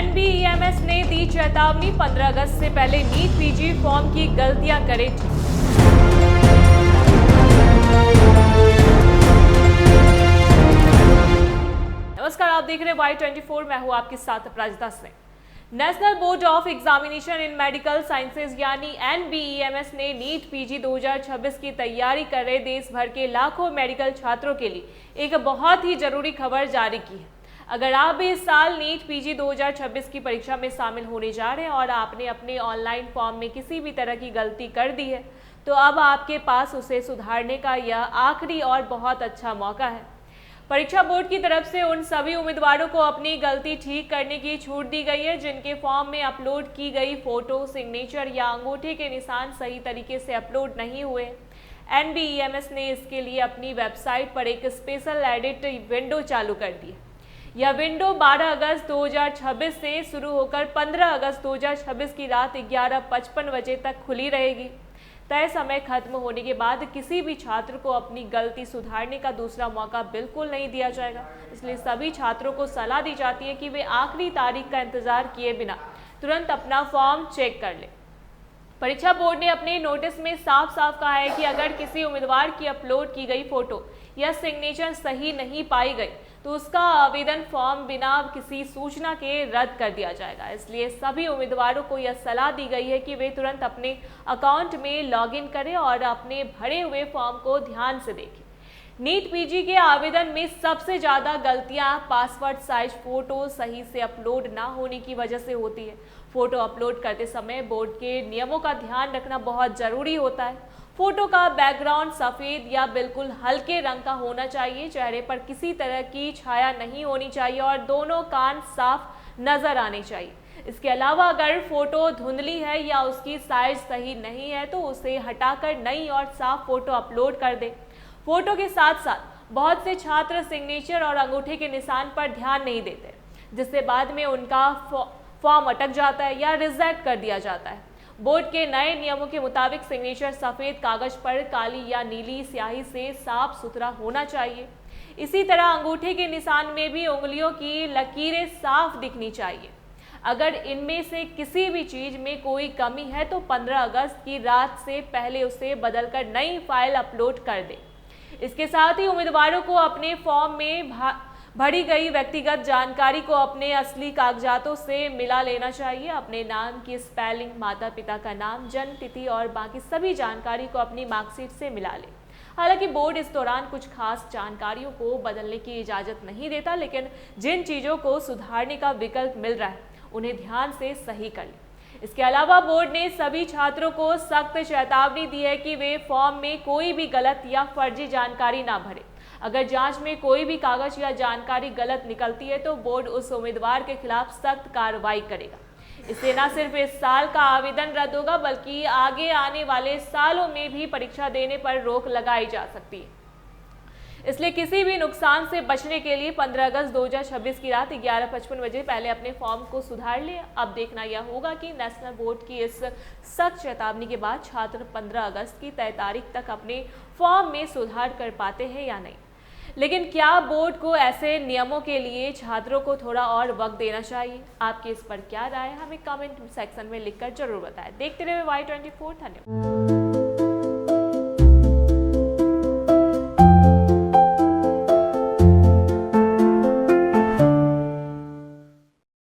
NBEMS ने दी चेतावनी, 15 अगस्त से पहले नीट पीजी फॉर्म की गलतियां करें ठीक। नमस्कार, आप देख रहे हैं Y24। मैं हूं आपके साथ Aparajita Singh. National board of examination in medical sciences यानी एनबीईएमएस ने नीट पीजी 2026 की तैयारी कर रहे देश भर के लाखों मेडिकल छात्रों के लिए एक बहुत ही जरूरी खबर जारी की है। अगर आप भी इस साल नीट पीजी 2026 की परीक्षा में शामिल होने जा रहे हैं और आपने अपने ऑनलाइन फॉर्म में किसी भी तरह की गलती कर दी है, तो अब आपके पास उसे सुधारने का यह आखिरी और बहुत अच्छा मौका है। परीक्षा बोर्ड की तरफ से उन सभी उम्मीदवारों को अपनी गलती ठीक करने की छूट दी गई है जिनके फॉर्म में अपलोड की गई फोटो, सिग्नेचर या अंगूठे के निशान सही तरीके से अपलोड नहीं हुए। एनबीईएमएस ने इसके लिए अपनी वेबसाइट पर एक स्पेशल एडिट विंडो चालू कर दी है। यह विंडो 12 अगस्त 2026 से शुरू होकर 15 अगस्त 2026 की रात 11:55 बजे तक खुली रहेगी। तय समय खत्म होने के बाद किसी भी छात्र को अपनी गलती सुधारने का दूसरा मौका बिल्कुल नहीं दिया जाएगा। इसलिए सभी छात्रों को सलाह दी जाती है कि वे आखिरी तारीख का इंतजार किए बिना तुरंत अपना फॉर्म चेक कर लें। परीक्षा बोर्ड ने अपने नोटिस में साफ साफ कहा है कि अगर किसी उम्मीदवार की अपलोड की गई फोटो या सिग्नेचर सही नहीं पाई गई तो उसका आवेदन फॉर्म बिना किसी सूचना के रद्द कर दिया जाएगा। इसलिए सभी उम्मीदवारों को यह सलाह दी गई है कि वे तुरंत अपने अकाउंट में लॉगिन करें और अपने भरे हुए फॉर्म को ध्यान से देखें। नीट पीजी के आवेदन में सबसे ज़्यादा गलतियां पासवर्ड साइज फोटो सही से अपलोड ना होने की वजह से होती है। फोटो अपलोड करते समय बोर्ड के नियमों का ध्यान रखना बहुत ज़रूरी होता है। फोटो का बैकग्राउंड सफ़ेद या बिल्कुल हल्के रंग का होना चाहिए, चेहरे पर किसी तरह की छाया नहीं होनी चाहिए और दोनों कान साफ नज़र आने चाहिए। इसके अलावा अगर फोटो धुंधली है या उसकी साइज सही नहीं है तो उसे हटाकर नई और साफ फोटो अपलोड कर दें। फोटो के साथ साथ बहुत से छात्र सिग्नेचर और अंगूठे के निशान पर ध्यान नहीं देते, जिससे बाद में उनका फॉर्म अटक जाता है या रिजेक्ट कर दिया जाता है। बोर्ड के नए नियमों के मुताबिक सिग्नेचर सफ़ेद कागज पर काली या नीली स्याही से साफ सुथरा होना चाहिए। इसी तरह अंगूठे के निशान में भी उंगलियों की लकीरें साफ दिखनी चाहिए। अगर इनमें से किसी भी चीज़ में कोई कमी है तो 15 अगस्त की रात से पहले उसे बदलकर नई फाइल अपलोड कर दें। इसके साथ ही उम्मीदवारों को अपने फॉर्म में भरी गई व्यक्तिगत जानकारी को अपने असली कागजातों से मिला लेना चाहिए। अपने नाम की स्पेलिंग, माता पिता का नाम, जन्म तिथि और बाकी सभी जानकारी को अपनी मार्कशीट से मिला लें। हालांकि बोर्ड इस दौरान कुछ खास जानकारियों को बदलने की इजाज़त नहीं देता, लेकिन जिन चीज़ों को सुधारने का विकल्प मिल रहा है उन्हें ध्यान से सही कर लें। इसके अलावा बोर्ड ने सभी छात्रों को सख्त चेतावनी दी है कि वे फॉर्म में कोई भी गलत या फर्जी जानकारी ना भरें। अगर जांच में कोई भी कागज या जानकारी गलत निकलती है तो बोर्ड उस उम्मीदवार के खिलाफ सख्त कार्रवाई करेगा। इससे न सिर्फ इस साल का आवेदन रद्द होगा बल्कि आगे आने वाले सालों में भी परीक्षा देने पर रोक लगाई जा सकती है। इसलिए किसी भी नुकसान से बचने के लिए 15 अगस्त 2026 की रात 11:55 बजे पहले अपने फॉर्म को सुधार लें। अब देखना यह होगा कि नेशनल बोर्ड की इस सख्त चेतावनी के बाद छात्र 15 अगस्त की तय तारीख तक अपने फॉर्म में सुधार कर पाते हैं या नहीं। लेकिन क्या बोर्ड को ऐसे नियमों के लिए छात्रों को थोड़ा और वक्त देना चाहिए? आपकी इस पर क्या राय है? हमें कमेंट सेक्शन में लिखकर जरूर बताएं। देखते रहिए Y24। धन्यवाद।